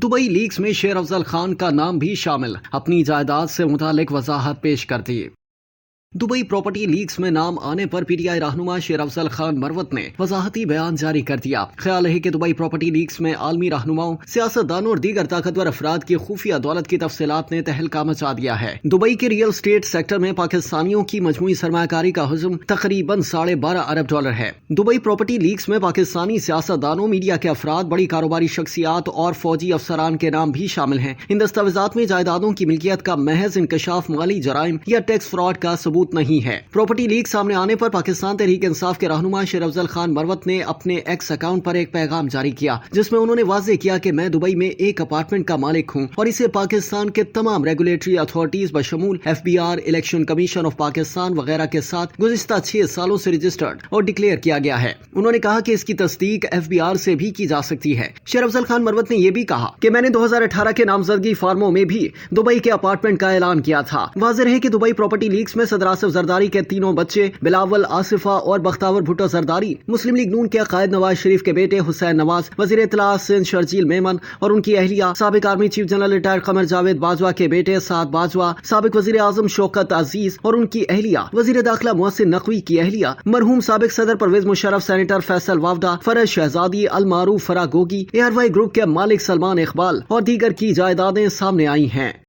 Dubai leaks में शेर अफजल खान का नाम भी शामिल, अपनी जायदाद से मुतालिक वजाहत पेश कर दी। दुबई प्रॉपर्टी लीक्स में नाम आने पर पीटीआई रहनुमा शेर अफजल खान मरवत ने वजाहती बयान जारी कर दिया। ख्याल है कि दुबई प्रॉपर्टी लीक्स में आलमी रहनुमाओं, सियासतदानों और दीगर ताकतवर अफराद की खुफिया दौलत की तफसीलात ने तहलका मचा दिया है। दुबई के रियल स्टेट सेक्टर में पाकिस्तानियों की मजमूई सरमायाकारी का हजम तकरीबन $12.5 अरब है। दुबई प्रॉपर्टी लीक्स में पाकिस्तानी सियासतदानों, मीडिया के अफराद, बड़ी कारोबारी शख्सियात और फौजी अफसरान के नाम भी शामिल हैं। इन दस्तावेजात में जायदादों की मिल्कियत का महज इंकशाफ माली जराइम या टैक्स फ्रॉड का सबूत नहीं है। प्रॉपर्टी लीक सामने आने पर पाकिस्तान तहरीक इंसाफ के रहनुमा शेर अफजल खान मरवत ने अपने एक्स अकाउंट पर एक पैगाम जारी किया, जिसमें उन्होंने वाज़ेह किया कि मैं दुबई में एक अपार्टमेंट का मालिक हूं और इसे पाकिस्तान के तमाम रेगुलेटरी अथॉरिटीज बशमूल FBI, election commission of Pakistan वगैरह के साथ गुज़िश्ता 6 सालों से रजिस्टर्ड और डिक्लेयर किया गया है। उन्होंने कहा कि इसकी तस्दीक FBI से भी की जा सकती है। शेर अफजल खान मरवत ने यह भी कहा कि मैंने 2018 के नामजदगी फार्मों में भी दुबई के अपार्टमेंट का ऐलान किया था। वाज़ेह है कि दुबई प्रॉपर्टी लीक्स में सदर आसिफ जरदारी के तीनों बच्चे बिलावल, आसिफा और बख्तावर भुट्टो जरदारी, मुस्लिम लीग नून के कायद नवाज शरीफ के बेटे हुसैन नवाज, वजीर इत्तला सिंध शर्जील मेमन और उनकी अहलिया, साबिक army chief general retired Qamar Javed Bajwa के बेटे साद बाजवा, साबिक वजीर आजम शौकत अजीज और उनकी अहलिया, वजीर दाखिला मोहसिन नकवी की अहलिया, मरहूम साबिक सदर परवेज मुशर्रफ, सेनेटर फैसल वावडा, फरज शहजादी, अल मारूफ फरागोगी, ARY ग्रुप के मालिक सलमान इकबाल और दीगर की जायदादें सामने आई हैं।